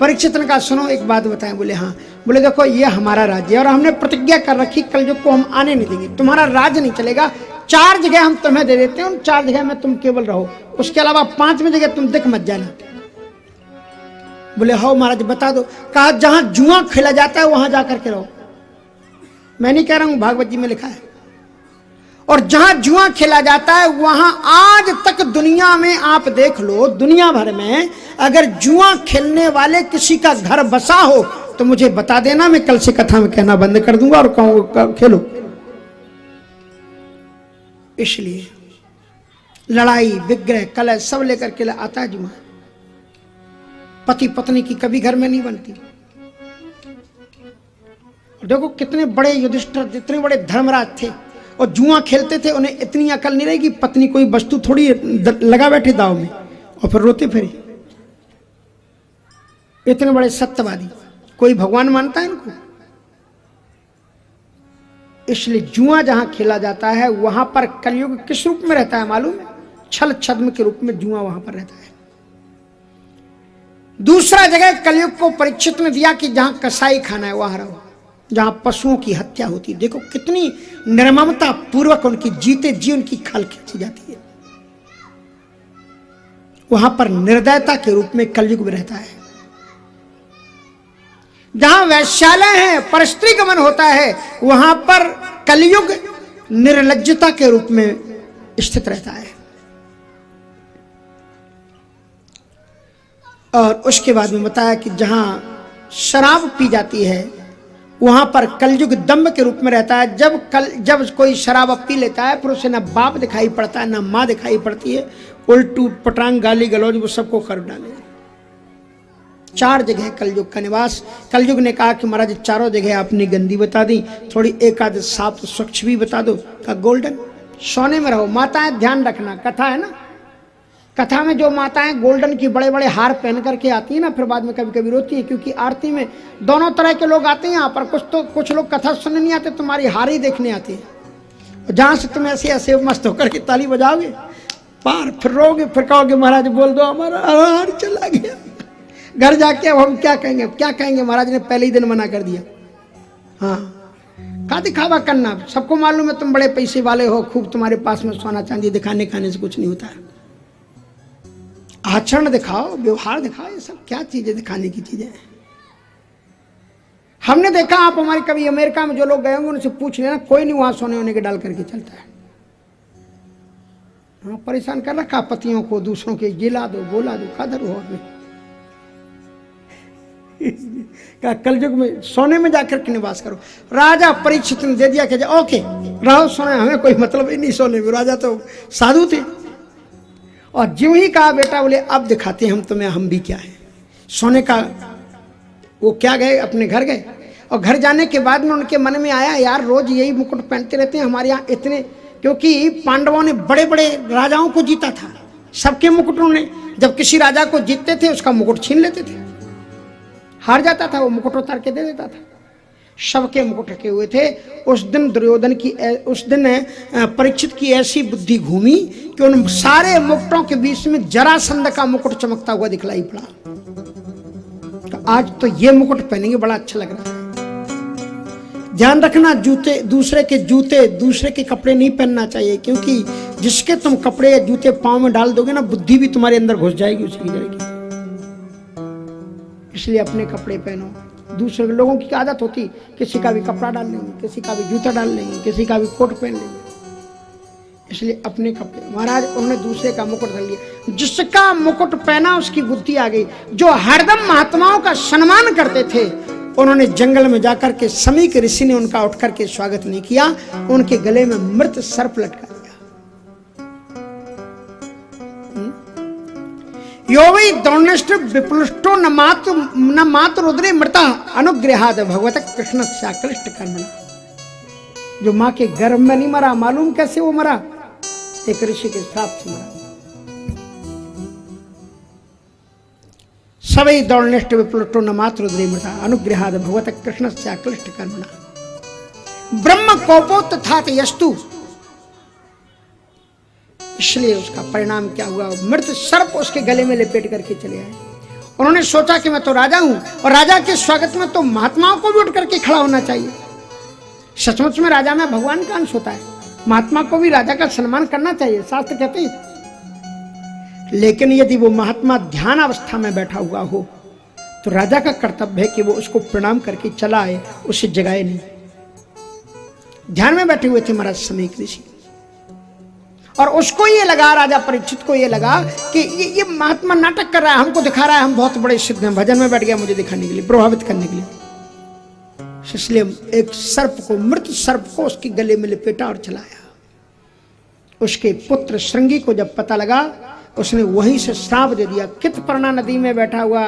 परीक्षित ने कहा सुनो एक बात बताएं। बोले हाँ। बोले देखो ये हमारा राज्य है और हमने प्रतिज्ञा कर रखी कलयुग को हम आने नहीं देंगे, तुम्हारा राज्य नहीं चलेगा। 4 जगह हम तुम्हें दे देते हैं, उन 4 जगह में तुम केवल रहो, उसके अलावा 5वीं जगह तुम दिख मत जाना। बोले हाँ महाराज बता दो। कहा जहां जुआ खेला जाता है वहां जाकर के रहो। मैं नहीं कह रहा हूं, भागवत जी में लिखा है। और जहां जुआ खेला जाता है वहां आज तक दुनिया में आप देख लो, दुनिया भर में अगर जुआ खेलने वाले किसी का घर बसा हो तो मुझे बता देना, मैं कल से कथा में कहना बंद कर दूंगा और कहूंगा खेलो। इसलिए लड़ाई विग्रह कलह सब लेकर के आता है जुआ। पति पत्नी की कभी घर में नहीं बनती। देखो कितने बड़े युधिष्ठिर, जितने बड़े धर्मराज थे और जुआ खेलते थे, उन्हें इतनी अकल नहीं रहेगी पत्नी कोई वस्तु थोड़ी लगा बैठे दाव में और फिर रोते फिरे। इतने बड़े सत्यवादी, कोई भगवान मानता है इनको? इसलिए जुआ जहां खेला जाता है वहां पर कलयुग किस रूप में रहता है मालूम है? छल छद्म के रूप में जुआ वहां पर रहता है। दूसरा जगह कलयुग को परीक्षित ने दिया कि जहां कसाई खाना है वहां रहो, जहां पशुओं की हत्या होती है। देखो कितनी निर्ममता पूर्वक उनकी जीते जी उनकी खाल खींची जाती है। वहां पर निर्दयता के रूप में कलयुग में रहता है। जहां वैश्यालय है, परस्त्री गमन होता है, वहां पर कलयुग निर्लज्जता के रूप में स्थित रहता है। और उसके बाद में बताया कि जहां शराब पी जाती है वहां पर कलयुग दम्भ के रूप में रहता है। जब कोई शराब पी लेता है फिर उसे ना बाप दिखाई पड़ता है ना माँ दिखाई पड़ती है, उल्टू पटांग गाली गलौज वो सबको कर डाले। 4 जगह कलयुग का निवास। कलयुग ने कहा कि महाराज चारों जगह आपने गंदी बता दी, थोड़ी एक आध साफ स्वच्छ भी बता दो। कहा गोल्डन, सोने में रहो। माताएं ध्यान रखना, कथा है ना, कथा में जो माताएं गोल्डन की बड़े बड़े हार पहन करके आती है ना, फिर बाद में कभी कभी रोती है, क्योंकि आरती में दोनों तरह के लोग आते हैं यहाँ पर। कुछ लोग कथा सुनने नहीं आते, तुम्हारी हार ही देखने आते हैं। जहां से तुम ऐसे ऐसे मस्त होकर के ताली बजाओगे पार, फिर रोगे, फिर कहोगे महाराज बोल दो हमारा हार चला गया। घर जाके अब हम क्या कहेंगे? क्या कहेंगे? महाराज ने पहले ही दिन मना कर दिया। हाँ, का दिखावा करना, सबको मालूम है तुम बड़े पैसे वाले हो, खूब तुम्हारे पास में सोना चांदी, दिखाने खाने से कुछ नहीं होता है। आचरण दिखाओ, व्यवहार दिखाओ, ये सब क्या चीजें दिखाने की चीजें हैं। हमने देखा, आप हमारे कभी अमेरिका में जो लोग गए होंगे उनसे पूछ लेना, कोई नहीं वहां सोने होने के डाल करके चलता है। हाँ, परेशान कर रखा पतियों को, दूसरों के जिला दो बोला दो, कादर हो का कलयुग में सोने में जाकर के निवास करो। राजा परीक्षित ने दे दिया कि ओके रहो सोने, हमें कोई मतलब ही नहीं सोने में। राजा तो साधु थे। और ज्यों ही कहा बेटा बोले अब दिखाते हैं हम तुम्हें हम भी क्या है। सोने का वो क्या गए, अपने घर गए। और घर जाने के बाद में उनके मन में आया यार रोज यही मुकुट पहनते रहते हैं हमारे यहाँ इतने, क्योंकि पांडवों ने बड़े बड़े राजाओं को जीता था, सबके मुकुटों ने। जब किसी राजा को जीतते थे उसका मुकुट छीन लेते थे, हार जाता था वो मुकुट उतार के दे देता था। सबके मुकुट रखे हुए थे। उस दिन परीक्षित की ऐसी बुद्धि घूमी कि उन सारे मुकुटों के बीच में जरासंध का मुकुट चमकता हुआ दिखलाई पड़ा। तो आज तो ये मुकुट पहनेंगे, बड़ा अच्छा लग रहा है। ध्यान रखना, जूते दूसरे के कपड़े नहीं पहनना चाहिए, क्योंकि जिसके तुम कपड़े या जूते पांव में डाल दोगे ना, बुद्धि भी तुम्हारे अंदर घुस जाएगी उसकी जाएगी। इसलिए अपने कपड़े पहनो। दूसरे लोगों की आदत होती, किसी का भी कपड़ा डाल लेंगे, किसी का भी जूता डाल लेंगे, किसी का भी कोट पहन लेंगे। इसलिए अपने कपड़े। महाराज उन्होंने दूसरे का मुकुट डाल लिया, जिसका मुकुट पहना उसकी बुद्धि आ गई। जो हरदम महात्माओं का सम्मान करते थे, उन्होंने जंगल में जाकर के समीक ऋषि ने उनका उठ करके स्वागत नहीं किया, उनके गले में मृत सर्प लटका दिया। यो वै द्रोणश्च विप्लुष्टो न मातु रुद्रे मृता अनुग्रहाद भगवत कृष्ण शाकृष्ट कर्मणा। जो मां के गर्भ में नहीं मरा, मालूम कैसे वो मरा? एक ऋषि के श्राप से मरा। सवै द्रोणश्च विप्लुष्टो न मातु रुद्रे मृता अनुग्रहाद भगवत कृष्ण शाकृष्ट कर्मणा। ब्रह्म कोपोत्थात यस्तु। इसलिए उसका परिणाम क्या हुआ? मृत सर्प उसके गले में लपेट करके चले आए। उन्होंने सोचा कि मैं तो राजा हूं और राजा के स्वागत में तो महात्माओं को भी उठ करके खड़ा होना चाहिए। सचमुच में राजा में भगवान का अंश होता है, महात्मा को भी राजा का सम्मान करना चाहिए, शास्त्र कहते हैं। लेकिन यदि वो महात्मा ध्यान अवस्था में बैठा हुआ हो तो राजा का कर्तव्य है कि वो उसको प्रणाम करके चला आए, उसे जगाए नहीं। ध्यान में बैठे हुए थे महाराज समीक ऋषि और उसको ये लगा, राजा परीक्षित को ये लगा कि ये महात्मा नाटक कर रहा है, हमको दिखा रहा है हम बहुत बड़े सिद्ध हैं, भजन में बैठ गया मुझे दिखाने के लिए, प्रभावित करने के लिए। इसलिए एक सर्प को, मृत सर्प को उसके गले में लपेटा और चलाया। उसके पुत्र श्रृंगी को जब पता लगा, उसने वहीं से श्राप दे दिया। कितपर्णा नदी में बैठा हुआ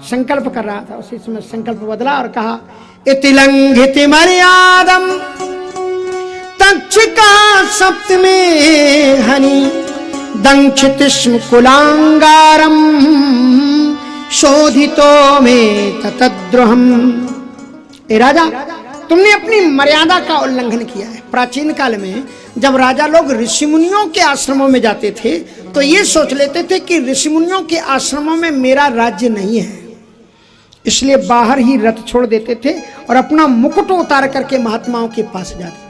संकल्प कर रहा था, उसी समय संकल्प बदला और कहा, इति लंघिति मर्यादम तक्षिका सप्तमे हनि दंक्षितिष्म कुलांगारम शोधितो में ततद्रोहम। ए राजा, तुमने अपनी मर्यादा का उल्लंघन किया है। प्राचीन काल में जब राजा लोग ऋषि मुनियों के आश्रमों में जाते थे तो ये सोच लेते थे कि ऋषि मुनियों के आश्रमों में मेरा राज्य नहीं है, इसलिए बाहर ही रथ छोड़ देते थे और अपना मुकुट उतार करके महात्माओं के पास जाते थे।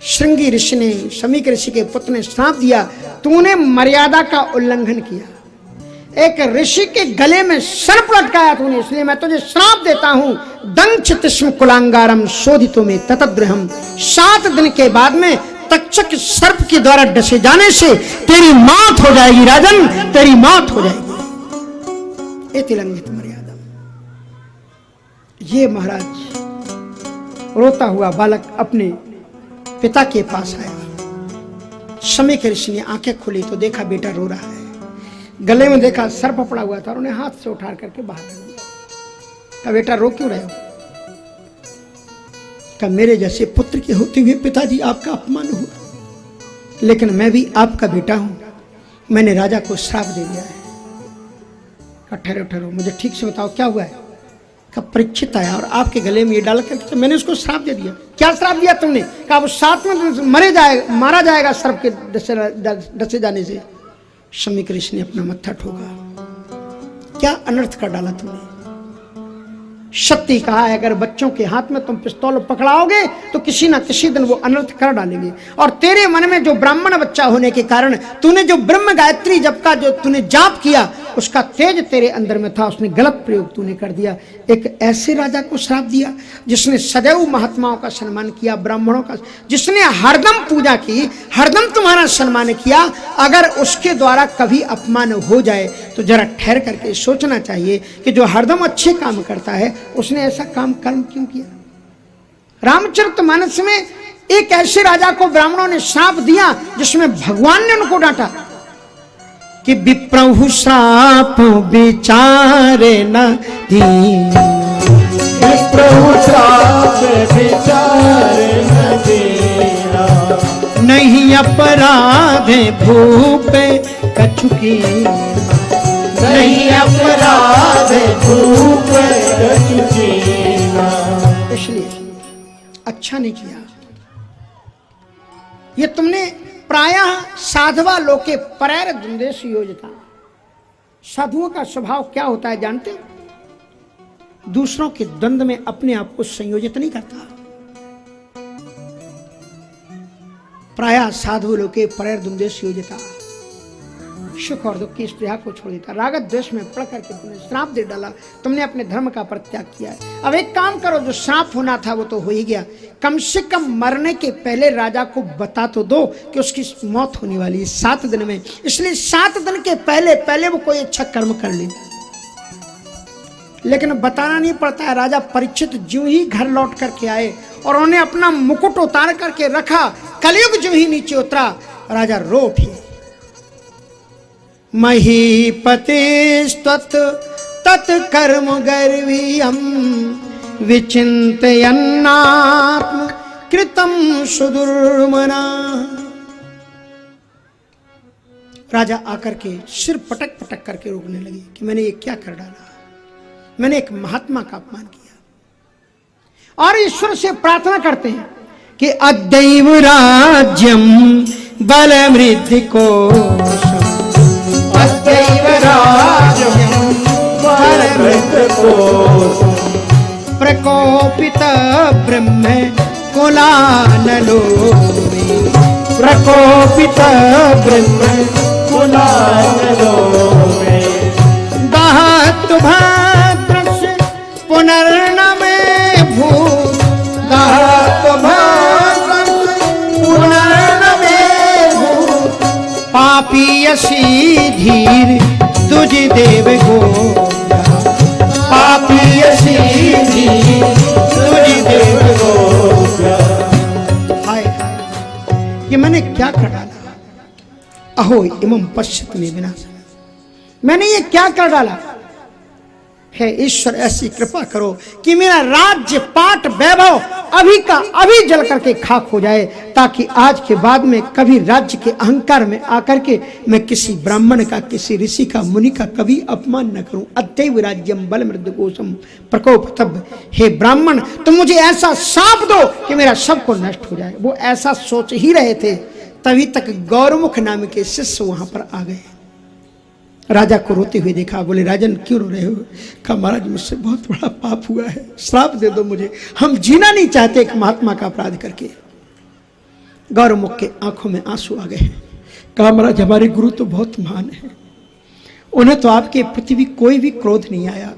श्रृंगी ऋषि ने, समीक ऋषि के पुत्र ने श्राप दिया, तूने मर्यादा का उल्लंघन किया, एक ऋषि के गले में सर्प लटकाया तूने, इसलिए मैं तुझे श्राप देता हूं, दंक्षितिष्म कुलांगारम शोधितो में ततद्रहम। 7 दिन के बाद में तक्षक सर्प के द्वारा डसे जाने से तेरी मौत हो जाएगी राजन, तेरी मौत हो जाएगी। इति लंघित मर्यादा। ये महाराज रोता हुआ बालक अपने पिता के पास आया। समीक ऋषि ने आंखें खोली तो देखा बेटा रो रहा है, गले में देखा सर्प पड़ा हुआ था, उन्हें हाथ से उठा करके बाहर रख दिया। कहा बेटा रो क्यों रहे हो? कहा मेरे जैसे पुत्र के होते हुए पिताजी आपका अपमान हुआ, लेकिन मैं भी आपका बेटा हूं, मैंने राजा को श्राप दे दिया है। कहा ठहरो ठहरो, मुझे ठीक से बताओ क्या हुआ है? कहा परीक्षित आया और आपके गले में ये डाल करके तो मैंने उसको श्राप दे दिया। क्या श्राप दिया तुमने? कहा वो 7वें दिन मारा जाएगा सर्प के डसे जाने से। समीक ऋषि ने अपना मत्था ठोका, क्या अनर्थ कर डाला तुमने? सत्य कहा है, अगर बच्चों के हाथ में तुम पिस्तौल पकड़ाओगे तो किसी ना किसी दिन वो अनर्थ कर डालेंगे। और तेरे मन में जो ब्राह्मण बच्चा होने के कारण तूने जो ब्रह्म गायत्री जप का जो तूने जाप किया, उसका तेज तेरे अंदर में था, उसने गलत प्रयोग तूने कर दिया। एक ऐसे राजा को श्राप दिया जिसने सदैव महात्माओं का सम्मान किया, ब्राह्मणों का, जिसने हरदम पूजा की, हरदम तुम्हारा सम्मान किया। अगर उसके द्वारा कभी अपमान हो जाए तो जरा ठहर करके सोचना चाहिए कि जो हरदम अच्छे काम करता है उसने ऐसा काम कर्म क्यों किया। रामचरितमानस में एक ऐसे राजा को ब्राह्मणों ने श्राप दिया जिसमें भगवान ने उनको डांटा कि विप्रहु श्राप विचारे न दीना, विप्रहु श्राप विचारे न दीना, नहीं अपराधे भूपे कछुकी, नहीं अपराध भूप कछुकीना। इसलिए अच्छा नहीं किया। ये तुमने प्रायः साधवा लोके परैर द्वंद्वेषु योजिता। साधुओं का स्वभाव क्या होता है जानते? दूसरों के द्वंद्व में अपने आप को संयोजित नहीं करता। प्रायः साधु लोके परैर द्वंद्वेषु योजिता, सुख और दुख की स्पृहा को छोड़ देता। रागत द्वेष में पड़ करके तुमने श्राप दे डाला, तुमने अपने धर्म का परित्याग किया है। अब एक काम करो, जो श्राप होना था वो तो हो ही गया, कम से कम मरने के पहले राजा को बता तो दो कि उसकी मौत होने वाली है 7 दिन में, इसलिए 7 दिन के पहले वो कोई अच्छा कर्म कर ले। लेकिन बताना नहीं पड़ता है। राजा परीक्षित ज्यों ही घर लौट करके आए और उन्होंने अपना मुकुट उतार करके रखा, कलयुग ज्यों ही नीचे उतरा, राजा रो उठे। महीपतिस्त्वत् तत्कर्म गर्वीयं विचिन्तयन्नात्म कृतं सुदुर्मना। राजा आकर के सिर पटक पटक करके रोकने लगे कि मैंने ये क्या कर डाला, मैंने एक महात्मा का अपमान किया। और ईश्वर से प्रार्थना करते हैं कि अद्यैव राज्यम बलमृद्धि को, अद्यैव राज्यं कोश प्रकोपित ब्रह्म कुलानलो में, प्रकोपित ब्रह्म कुलानलो में, दहत भाद्रस्य पुनर्नमे भूत, दहत भाद्रस्य पुनर्नमे भूत, पापीयसी धीर तुझ देव गो, पापीयसी धीर तुझ देव गो। हाय ये मैंने क्या कर डाला, अहो इमं पश्यत में विनाश, मैंने ये क्या कर डाला। हे ईश्वर ऐसी कृपा करो कि मेरा राज्य पाट वैभव अभी का अभी जल करके खाक हो जाए, ताकि आज के बाद में कभी राज्य के अहंकार में आकर के मैं किसी ब्राह्मण का, किसी ऋषि का, मुनि का कभी अपमान न करूं। अतैव राज्यम बल मृदकोशम प्रकोपतब, हे ब्राह्मण तुम मुझे ऐसा शाप दो कि मेरा सब को नष्ट हो जाए। वो ऐसा सोच ही रहे थे, तभी तक गौरमुख नाम के शिष्य वहां पर आ गए। राजा को रोते हुए देखा, बोले राजन क्यों रो रहे हो? कहा महाराज मुझसे बहुत बड़ा पाप हुआ है, श्राप दे दो मुझे, हम जीना नहीं चाहते एक महात्मा का अपराध करके। गौरमुख के आंखों में आंसू आ गए। कहा महाराज हमारे गुरु तो बहुत महान है, उन्हें तो आपके प्रति भी कोई भी क्रोध नहीं आया,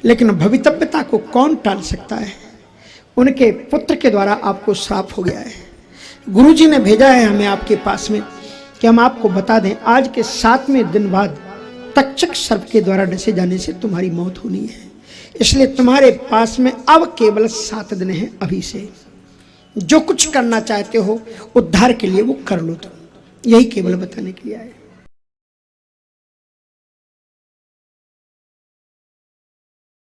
लेकिन भवितव्यता को कौन टाल सकता है? उनके पुत्र के द्वारा आपको श्राप हो गया है। गुरुजी ने भेजा है हमें आपके पास में कि हम आपको बता दें, आज के 7वें दिन बाद तक्षक सर्प के द्वारा डसे जाने से तुम्हारी मौत होनी है, इसलिए तुम्हारे पास में अब केवल 7 दिन हैं। अभी से जो कुछ करना चाहते हो उद्धार के लिए वो कर लो, तुम यही केवल बताने के लिए आए।